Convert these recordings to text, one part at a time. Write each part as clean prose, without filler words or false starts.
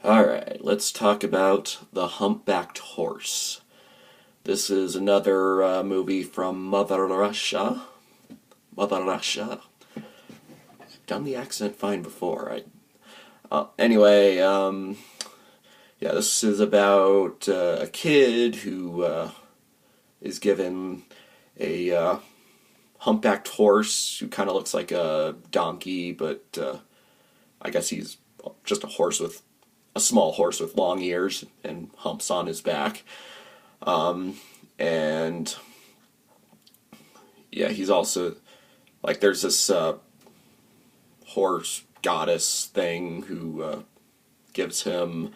Alright, let's talk about The Humpbacked Horse. This is another movie from Mother Russia. Mother Russia. I've done the accent fine before. Yeah, this is about a kid who is given a humpbacked horse who kind of looks like a donkey, but I guess he's just a small horse with long ears and humps on his back. And yeah, he's also like there's this horse goddess thing who gives him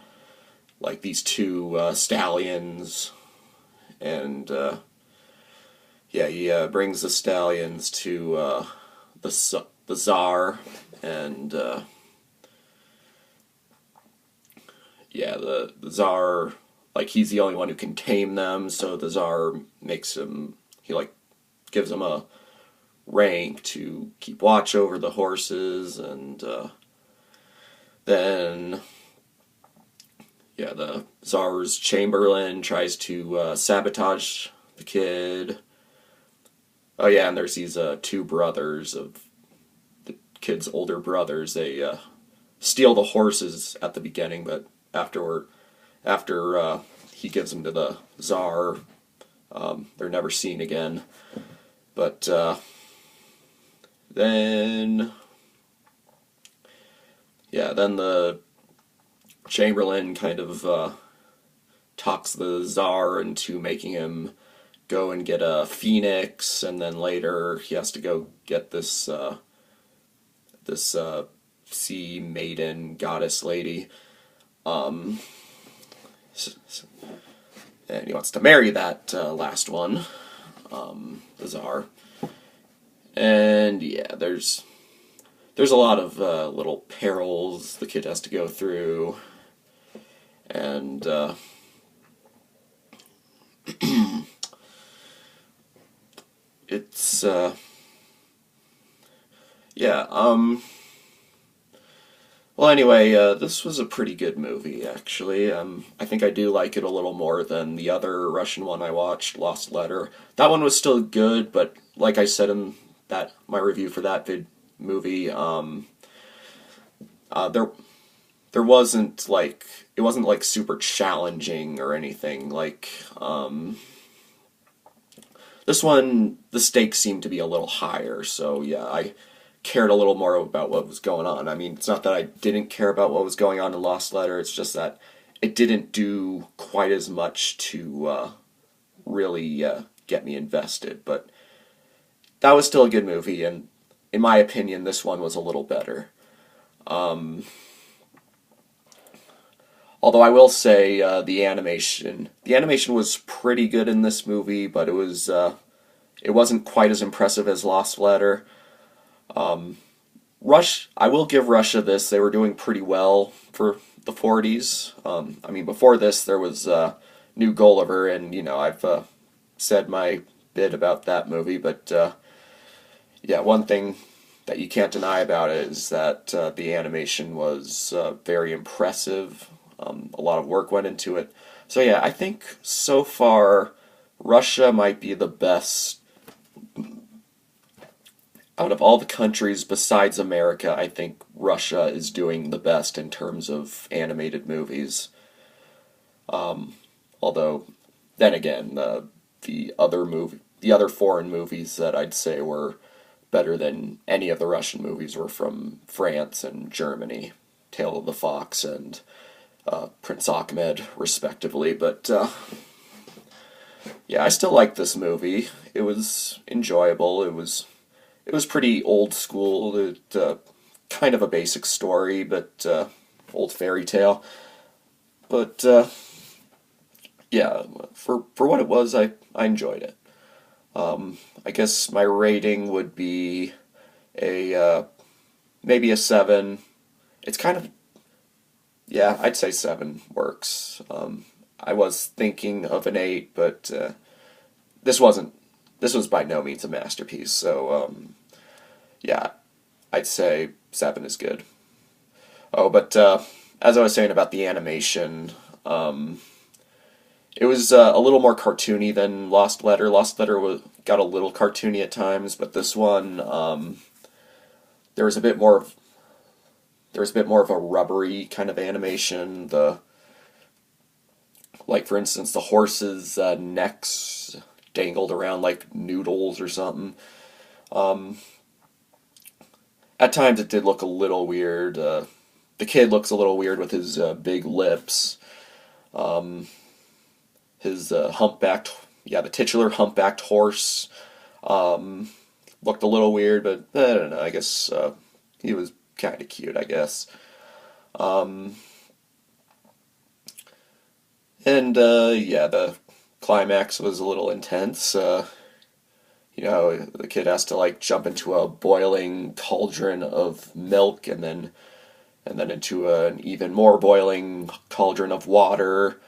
like these two stallions, and yeah, he brings the stallions to the czar, and yeah, the czar, like, he's the only one who can tame them, so the czar makes him, he, like, gives him a rank to keep watch over the horses, and then, yeah, the czar's chamberlain tries to sabotage the kid. Oh, yeah, and there's these two brothers of the kid's older brothers. They steal the horses at the beginning, but after he gives them to the czar, they're never seen again. But then, yeah, then the Chamberlain kind of talks the czar into making him go and get a phoenix, and then later he has to go get this sea maiden goddess lady. Um, and he wants to marry that last one, the czar. And yeah, there's a lot of little perils the kid has to go through, and it's yeah. Well, anyway, this was a pretty good movie, actually. I think I do like it a little more than the other Russian one I watched, Lost Letter. That one was still good, but like I said in that my review for that movie, there wasn't like it wasn't like super challenging or anything. Like this one, the stakes seemed to be a little higher. So yeah, I cared a little more about what was going on. I mean, it's not that I didn't care about what was going on in Lost Letter, it's just that it didn't do quite as much to really get me invested. But that was still a good movie, and in my opinion, this one was a little better. Um, Although I will say the animation was pretty good in this movie, but it wasn't quite as impressive as Lost Letter. I will give Russia this. They were doing pretty well for the 40s. I mean, before this, there was New Gulliver, and, I've said my bit about that movie, but yeah, one thing that you can't deny about it is that the animation was very impressive. A lot of work went into it. So yeah, I think so far Russia might be the best out of all the countries besides America. I think Russia is doing the best in terms of animated movies. Although, then again, the other foreign movies that I'd say were better than any of the Russian movies were from France and Germany, Tale of the Fox and Prince Ahmed, respectively. But yeah, I still like this movie. It was enjoyable. It was pretty old school. Kind of a basic story, but old fairy tale. But yeah, for what it was, I enjoyed it. I guess my rating would be a maybe a 7. It's kind of, yeah, I'd say 7 works. I was thinking of an 8, but this wasn't. This was by no means a masterpiece. So yeah, I'd say 7 is good. Oh, but as I was saying about the animation, it was a little more cartoony than Lost Letter. Lost Letter got a little cartoony at times, but this one, there was a bit more of a rubbery kind of animation. Like for instance, the horses' necks dangled around like noodles or something. Um, at times it did look a little weird. The kid looks a little weird with his big lips. Um, his humpbacked, yeah, the titular humpbacked horse um, looked a little weird, but I don't know. I guess he was kind of cute, I guess. Um, and yeah, the climax was a little intense. The kid has to like jump into a boiling cauldron of milk, and then into an even more boiling cauldron of water,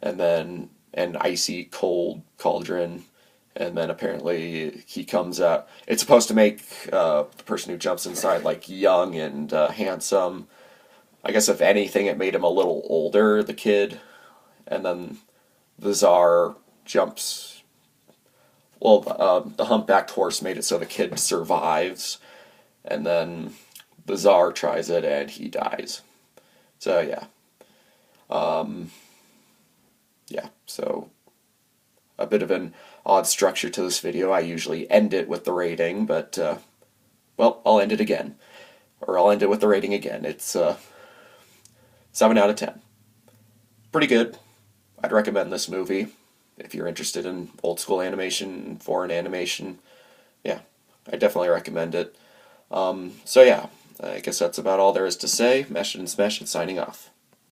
and then an icy cold cauldron, and then apparently he comes out. It's supposed to make the person who jumps inside like young and handsome. I guess if anything, it made him a little older, the kid, and then the czar jumps. Well, the humpbacked horse made it so the kid survives, and then the czar tries it and he dies. So yeah, um, yeah. So a bit of an odd structure to this video. I usually end it with the rating, but well, I'll end it again, or I'll end it with the rating again. It's 7 out of 10. Pretty good. I'd recommend this movie if you're interested in old school animation, foreign animation. Yeah, I definitely recommend it. So yeah, I guess that's about all there is to say. Mashit and Smash it signing off.